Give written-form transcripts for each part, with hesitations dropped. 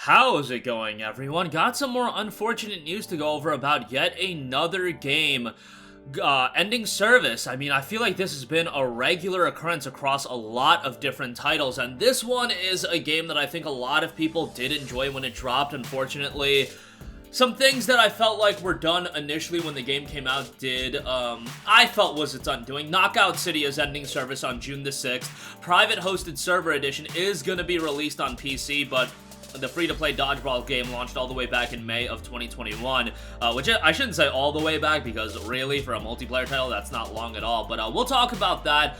How's it going, everyone? Got some more unfortunate news to go over about yet another game ending service. I mean, I feel like this has been a regular occurrence across a lot of different titles, and this one is a game that I think a lot of people did enjoy when it dropped. Unfortunately, some things that I felt like were done initially when the game came out I felt was its undoing. Knockout City is ending service on June the 6th. Private Hosted Server Edition is going to be released on PC, but the free-to-play dodgeball game launched all the way back in May of 2021, which I shouldn't say all the way back, because really, for a multiplayer title, that's not long at all, but we'll talk about that.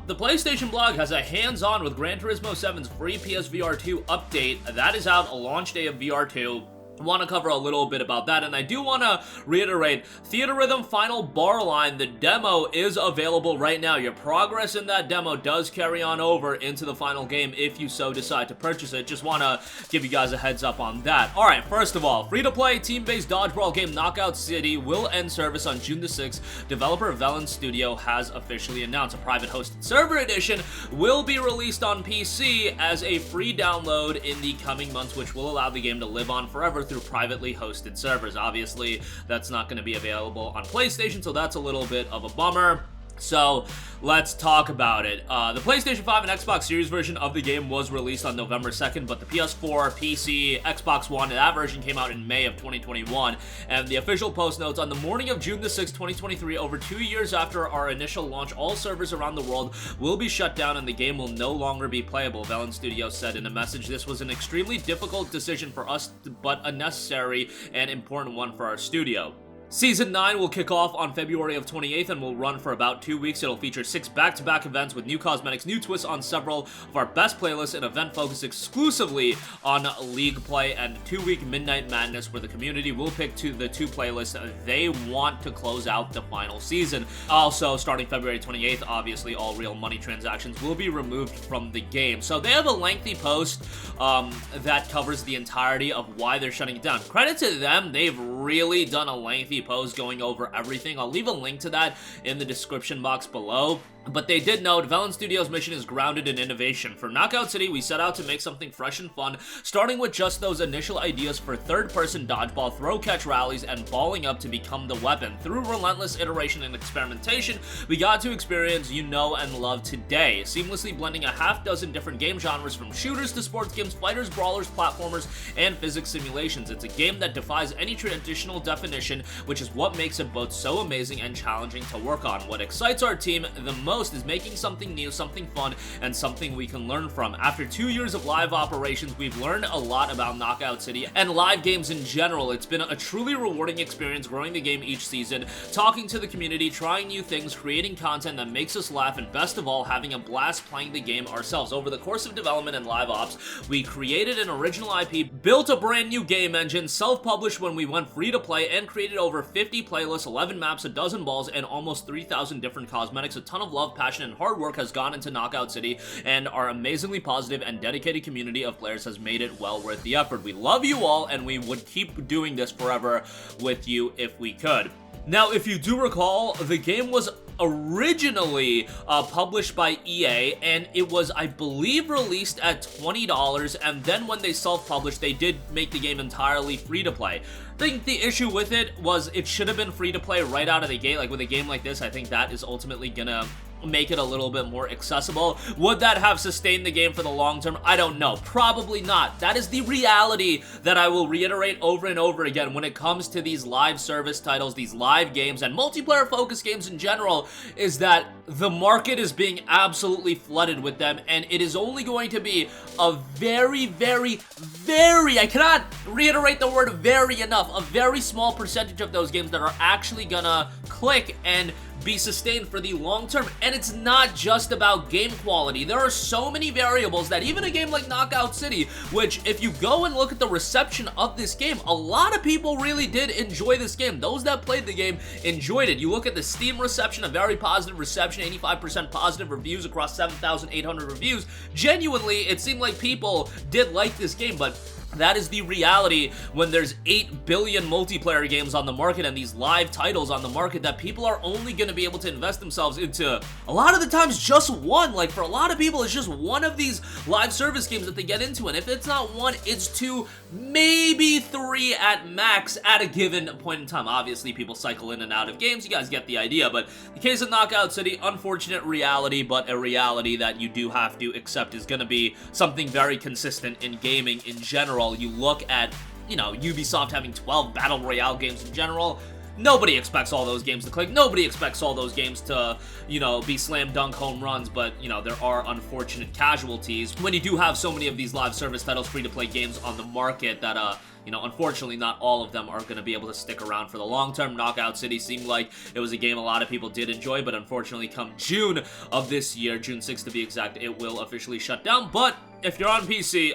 The PlayStation blog has a hands-on with Gran Turismo 7's free PSVR 2 update. That is out, a launch day of VR 2. Want to cover a little bit about that, and I do want to reiterate, Theatrhythm Final Bar Line, the demo is available right now. Your progress in that demo does carry on over into the final game if you so decide to purchase it. Just want to give you guys a heads up on that. Alright, first of all, free-to-play, team-based dodgeball game Knockout City will end service on June the 6th. Developer Velan Studio has officially announced a private hosted server edition will be released on PC as a free download in the coming months, which will allow the game to live on forever through privately hosted servers. Obviously, that's not going to be available on PlayStation, so that's a little bit of a bummer. So, let's talk about it. The PlayStation 5 and Xbox Series version of the game was released on November 2nd, but the PS4, PC, Xbox One, that version came out in May of 2021, and the official post notes, on the morning of June the 6th, 2023, over 2 years after our initial launch, all servers around the world will be shut down and the game will no longer be playable, Velan Studios said in a message. This was an extremely difficult decision for us, but a necessary and important one for our studio. Season 9 will kick off on February of 28th and will run for about 2 weeks. It'll feature 6 back-to-back events with new cosmetics, new twists on several of our best playlists, an event focused exclusively on League play, and 2-week Midnight Madness where the community will pick the two playlists they want to close out the final season. Also, starting February 28th, obviously all real money transactions will be removed from the game. So they have a lengthy post that covers the entirety of why they're shutting it down. Credit to them, they've really done a lengthy post going over everything. I'll leave a link to that in the description box below. But they did note, Velan Studios' mission is grounded in innovation. For Knockout City, we set out to make something fresh and fun, starting with just those initial ideas for third-person dodgeball, throw-catch rallies, and balling up to become the weapon. Through relentless iteration and experimentation, we got to experience you know and love today, seamlessly blending a half-dozen different game genres from shooters to sports games, fighters, brawlers, platformers, and physics simulations. It's a game that defies any traditional definition, which is what makes it both so amazing and challenging to work on. What excites our team the most is making something new, something fun, and something we can learn from. After 2 years of live operations, we've learned a lot about Knockout City and live games in general. It's been a truly rewarding experience growing the game each season, talking to the community, trying new things, creating content that makes us laugh, and best of all, having a blast playing the game ourselves. Over the course of development and live ops, we created an original IP, built a brand new game engine, self-published when we went free to play, and created over 50 playlists, 11 maps, a dozen balls, and almost 3,000 different cosmetics. A ton of love, passion, and hard work has gone into Knockout City, and our amazingly positive and dedicated community of players has made it well worth the effort. We love you all, and we would keep doing this forever with you if we could. Now, if you do recall, the game was originally published by EA, and it was, I believe, released at $20, and then when they self-published, they did make the game entirely free-to-play. I think the issue with it was it should have been free-to-play right out of the gate. Like, with a game like this, I think that is ultimately gonna make it a little bit more accessible. Would that have sustained the game for the long term? I don't know. Probably not. That is the reality that I will reiterate over and over again when it comes to these live service titles, these live games, and multiplayer-focused games in general, is that the market is being absolutely flooded with them, and it is only going to be a very, I cannot reiterate the word very enough, a very small percentage of those games that are actually gonna click and be sustained for the long term. And it's not just about game quality. There are so many variables that even a game like Knockout City, which if you go and look at the reception of this game, a lot of people really did enjoy this game. Those that played the game enjoyed it. You look at the Steam reception, a very positive reception, 85% positive reviews across 7,800 reviews. Genuinely, it seemed like people did like this game, but that is the reality when there's 8 billion multiplayer games on the market and these live titles on the market, that people are only going to be able to invest themselves into, a lot of the times, just one. Like, for a lot of people, it's just one of these live service games that they get into, and if it's not one, it's two, maybe three at max at a given point in time. Obviously, people cycle in and out of games, you guys get the idea, but the case of Knockout City, unfortunate reality, but a reality that you do have to accept is going to be something very consistent in gaming in general. You look at, you know, Ubisoft having 12 Battle Royale games in general. Nobody expects all those games to click. Nobody expects all those games to, you know, be slam dunk home runs, but, you know, there are unfortunate casualties when you do have so many of these live service titles, free-to-play games on the market that, you know, unfortunately, not all of them are going to be able to stick around for the long term. Knockout City seemed like it was a game a lot of people did enjoy, but unfortunately, come June of this year, June 6th to be exact, it will officially shut down. But if you're on PC,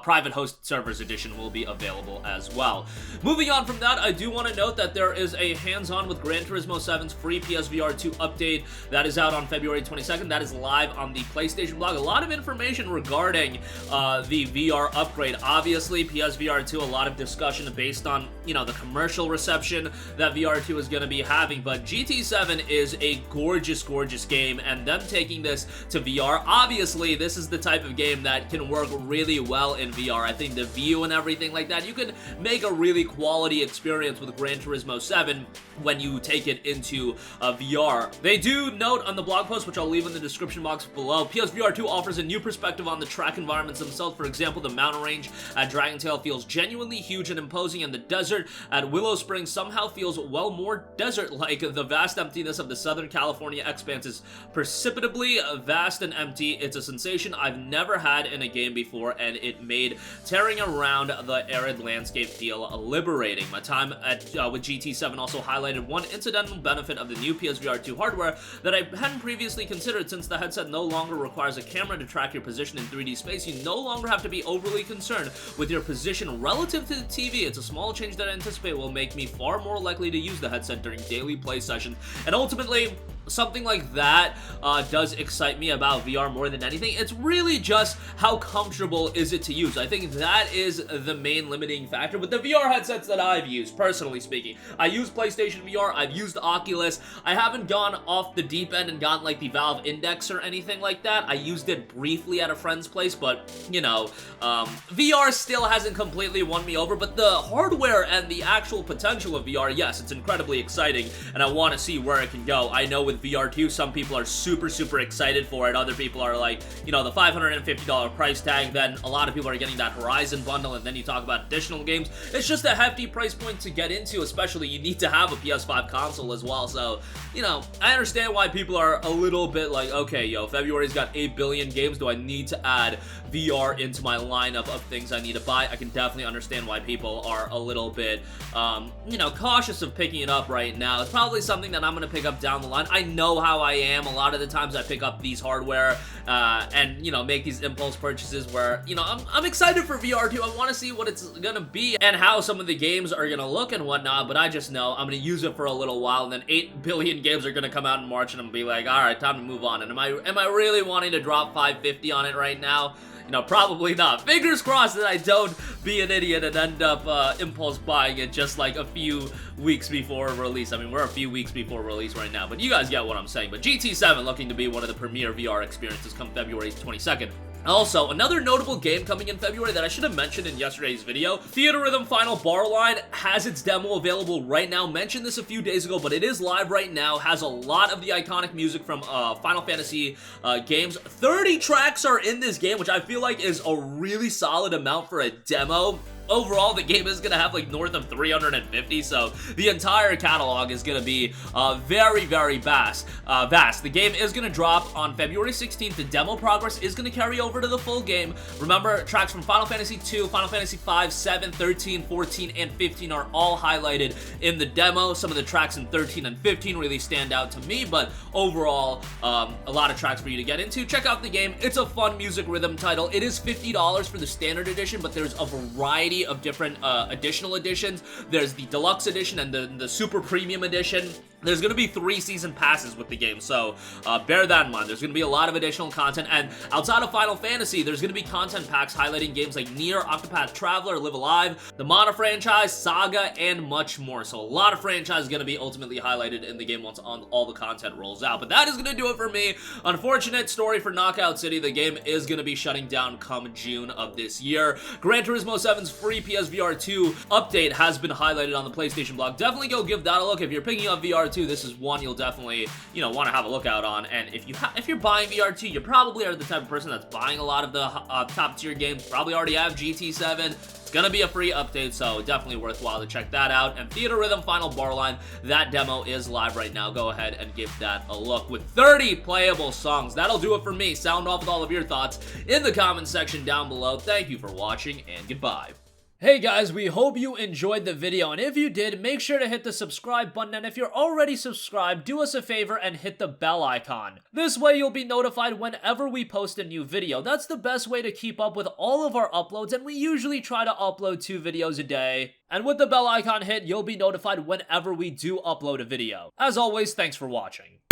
private host servers edition will be available as well. Moving on from that, I do want to note that there is a hands-on with Gran Turismo 7's free PSVR 2 update that is out on February 22nd. That is live on the PlayStation blog. A lot of information regarding the VR upgrade. Obviously, PSVR 2, a lot of discussion based on, you know, the commercial reception that VR 2 is going to be having, but GT7 is a gorgeous, gorgeous game, and them taking this to VR, obviously, this is the type of game that can work really well in VR. I think the view and everything like that, you can make a really quality experience with Gran Turismo 7 when you take it into VR. They do note on the blog post, which I'll leave in the description box below, PSVR 2 offers a new perspective on the track environments themselves. For example, the mountain range at Dragon Tail feels genuinely huge and imposing, and the desert at Willow Springs somehow feels, well, more desert-like. The vast emptiness of the Southern California expanse is perceptibly vast and empty. It's a sensation I've never had in a game before, and it made tearing around the arid landscape feel liberating. My time with GT7 also highlighted one incidental benefit of the new PSVR 2 hardware that I hadn't previously considered. Since the headset no longer requires a camera to track your position in 3D space, you no longer have to be overly concerned with your position relative to the TV. It's a small change that I anticipate will make me far more likely to use the headset during daily play sessions, and ultimately, something like that does excite me about VR more than anything. It's really just how comfortable is it to use. I think that is the main limiting factor with the VR headsets that I've used, personally speaking. I use PlayStation VR, I've used Oculus. I haven't gone off the deep end and gotten like the Valve Index or anything like that. I used it briefly at a friend's place, but, you know, VR still hasn't completely won me over, but the hardware and the actual potential of VR, yes, it's incredibly exciting, and I want to see where it can go. I know with VR2, some people are super, super excited for it. Other people are like, you know, the $550 price tag, then a lot of people are getting that Horizon bundle, and then you talk about additional games. It's just a hefty price point to get into, especially you need to have a PS5 console as well, so, you know, I understand why people are a little bit like, okay, yo, February's got 8 billion games, do I need to add VR into my lineup of things I need to buy? I can definitely understand why people are a little bit, you know, cautious of picking it up right now. It's probably something that I'm going to pick up down the line. I know how I am. A lot of the times I pick up these hardware and, you know, make these impulse purchases where, you know, I'm excited for VR2. I want to see what it's going to be and how some of the games are going to look and whatnot, but I just know I'm going to use it for a little while, and then 8 billion games are going to come out in March, and I'm going to be like, all right, time to move on. And am I really wanting to drop $550 on it right now? You know, probably not. Fingers crossed that I don't be an idiot and end up impulse buying it just like a few weeks before release. I mean, we're a few weeks before release right now, but you guys get what I'm saying. But GT7 looking to be one of the premier VR experiences come February 22nd. Also, another notable game coming in February that I should have mentioned in yesterday's video, Theatrhythm Final Bar Line has its demo available right now. Mentioned this a few days ago, but it is live right now. Has a lot of the iconic music from Final Fantasy games. 30 tracks are in this game, which I feel like is a really solid amount for a demo. Overall, the game is going to have like north of 350, so the entire catalog is going to be very, very vast. The game is going to drop on February 16th. The demo progress is going to carry over to the full game. Remember, tracks from Final Fantasy 2, Final Fantasy 5, 7, 13, 14, and 15 are all highlighted in the demo. Some of the tracks in 13 and 15 really stand out to me, but overall, a lot of tracks for you to get into. Check out the game. It's a fun music rhythm title. It is $50 for the standard edition, but there's a variety of different additional editions. There's the deluxe edition and the super premium edition. There's going to be 3 season passes with the game, so bear that in mind. There's going to be a lot of additional content, and outside of Final Fantasy, there's going to be content packs highlighting games like Nier, Octopath Traveler, Live Alive, the Mana franchise, Saga, and much more. So a lot of franchises going to be ultimately highlighted in the game once all the content rolls out. But that is going to do it for me. Unfortunate story for Knockout City. The game is going to be shutting down come June of this year. Gran Turismo 7's free PSVR 2 update has been highlighted on the PlayStation blog. Definitely go give that a look. If you're picking up VR 2, this is one you'll definitely, want to have a look out on. And if you're buying VR2, you probably are the type of person that's buying a lot of the top tier games. Probably already have GT7. It's gonna be a free update, so definitely worthwhile to check that out. And Theatrhythm Final Barline, that demo is live right now. Go ahead and give that a look with 30 playable songs. That'll do it for me. Sound off with all of your thoughts in the comment section down below. Thank you for watching, and goodbye. Hey guys, we hope you enjoyed the video, and if you did, make sure to hit the subscribe button, and if you're already subscribed, do us a favor and hit the bell icon. This way you'll be notified whenever we post a new video. That's the best way to keep up with all of our uploads, and we usually try to upload 2 videos a day. And with the bell icon hit, you'll be notified whenever we do upload a video. As always, thanks for watching.